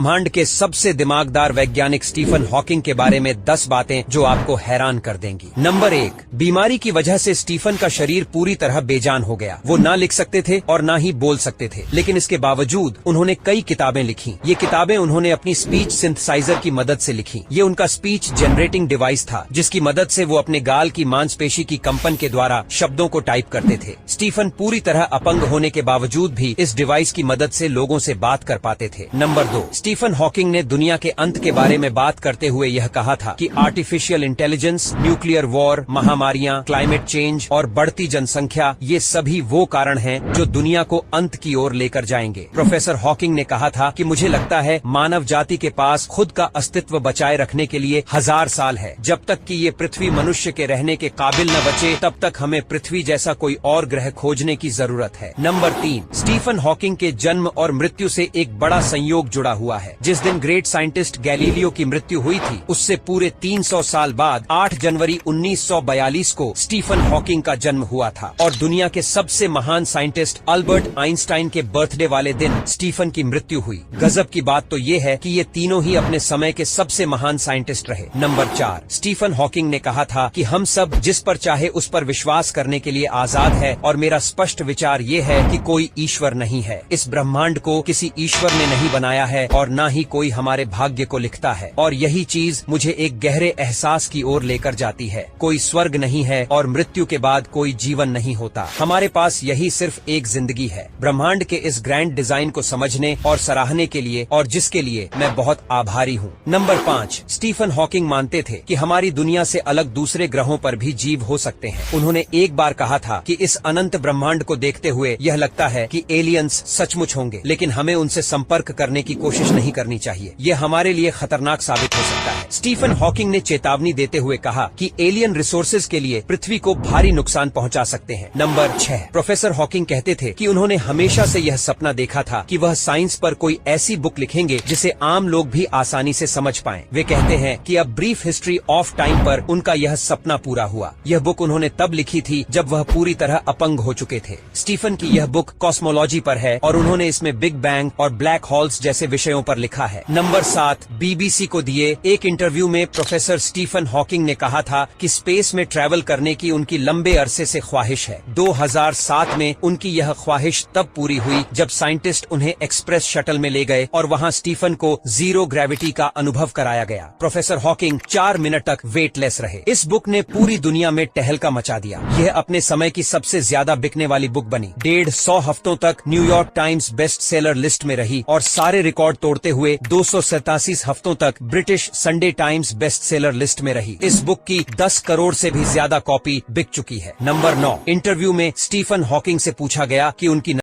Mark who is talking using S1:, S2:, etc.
S1: ब्रह्मांड के सबसे दिमागदार वैज्ञानिक स्टीफन हॉकिंग के बारे में 10 बातें जो आपको हैरान कर देंगी। नंबर 1, बीमारी की वजह से स्टीफन का शरीर पूरी तरह बेजान हो गया। वो ना लिख सकते थे और ना ही बोल सकते थे, लेकिन इसके बावजूद उन्होंने कई किताबें लिखी। ये किताबें उन्होंने अपनी स्पीच सिंथेसाइजर की मदद से लिखी। ये उनका स्पीच जनरेटिंग डिवाइस था, जिसकी मदद से वो अपने गाल की मांसपेशी की कंपन के द्वारा शब्दों को टाइप करते थे। स्टीफन पूरी तरह अपंग होने के बावजूद भी इस डिवाइस की मदद से लोगों से बात कर पाते थे। नंबर 2, स्टीफन हॉकिंग ने दुनिया के अंत के बारे में बात करते हुए यह कहा था कि आर्टिफिशियल इंटेलिजेंस, न्यूक्लियर वॉर, महामारियां, क्लाइमेट चेंज और बढ़ती जनसंख्या, ये सभी वो कारण हैं जो दुनिया को अंत की ओर लेकर जाएंगे। प्रोफेसर हॉकिंग ने कहा था कि मुझे लगता है मानव जाति के पास खुद का अस्तित्व बचाए रखने के लिए 1000 साल है। जब तक कि ये पृथ्वी मनुष्य के रहने के काबिल न बचे, तब तक हमें पृथ्वी जैसा कोई और ग्रह खोजने की जरूरत है। नंबर 3, स्टीफन हॉकिंग के जन्म और मृत्यु से एक बड़ा संयोग जुड़ा हुआ है। जिस दिन ग्रेट साइंटिस्ट गैलीलियो की मृत्यु हुई थी, उससे पूरे 300 साल बाद 8 जनवरी 1942 को स्टीफन हॉकिंग का जन्म हुआ था, और दुनिया के सबसे महान साइंटिस्ट अल्बर्ट आइंस्टाइन के बर्थडे वाले दिन स्टीफन की मृत्यु हुई। गजब की बात तो ये है कि ये तीनों ही अपने समय के सबसे महान साइंटिस्ट रहे। नंबर 4, स्टीफन हॉकिंग ने कहा था कि हम सब जिस पर चाहे उस पर विश्वास करने के लिए आजाद है, और मेरा स्पष्ट विचार ये है कि कोई ईश्वर नहीं है। इस ब्रह्मांड को किसी ईश्वर ने नहीं बनाया है और न ही कोई हमारे भाग्य को लिखता है, और यही चीज मुझे एक गहरे एहसास की ओर लेकर जाती है। कोई स्वर्ग नहीं है और मृत्यु के बाद कोई जीवन नहीं होता। हमारे पास यही सिर्फ एक जिंदगी है। ब्रह्मांड के इस ग्रैंड डिजाइन को समझने और सराहने के लिए, और जिसके लिए मैं बहुत आभारी हूँ। नंबर 5, स्टीफन हॉकिंग मानते थे कि हमारी दुनिया से अलग दूसरे ग्रहों पर भी जीव हो सकते हैं। उन्होंने एक बार कहा था कि इस अनंत ब्रह्मांड को देखते हुए यह लगता है कि एलियंस सचमुच होंगे, लेकिन हमें उनसे संपर्क करने की कोशिश नहीं करनी चाहिए। ये हमारे लिए खतरनाक साबित हो सकता है। स्टीफन हॉकिंग ने चेतावनी देते हुए कहा कि एलियन रिसोर्सेज के लिए पृथ्वी को भारी नुकसान पहुंचा सकते हैं। नंबर 6, प्रोफेसर हॉकिंग कहते थे कि उन्होंने हमेशा से यह सपना देखा था कि वह साइंस पर कोई ऐसी बुक लिखेंगे जिसे आम लोग भी आसानी से समझ पाएं। वे कहते हैं कि अब ब्रीफ हिस्ट्री ऑफ टाइम पर उनका यह सपना पूरा हुआ। यह बुक उन्होंने तब लिखी थी जब वह पूरी तरह अपंग हो चुके थे। स्टीफन की यह बुक कॉस्मोलॉजी पर है, और उन्होंने इसमें बिग बैंग और ब्लैक होल्स जैसे विषयों पर लिखा है। नंबर 7, बीबीसी को दिए एक इंटरव्यू में प्रोफेसर स्टीफन हॉकिंग ने कहा था कि स्पेस में ट्रैवल करने की उनकी लंबे अरसे से ख्वाहिश है। 2007 में उनकी यह ख्वाहिश तब पूरी हुई जब साइंटिस्ट उन्हें एक्सप्रेस शटल में ले गए और वहां स्टीफन को जीरो ग्रेविटी का अनुभव कराया गया। प्रोफेसर हॉकिंग 4 मिनट तक वेटलेस रहे। इस बुक ने पूरी दुनिया में टहलका मचा दिया। यह अपने समय की सबसे ज्यादा बिकने वाली बुक बनी। 150 हफ्तों तक New York times best seller list में रही, और सारे रिकॉर्ड तोड़ते हुए 287 हफ्तों तक British Sunday times best seller list में रही। इस बुक की 10 करोड़ से भी ज्यादा कॉपी बिक चुकी है। नंबर 9, इंटरव्यू में स्टीफन हॉकिंग से पूछा गया कि उनकी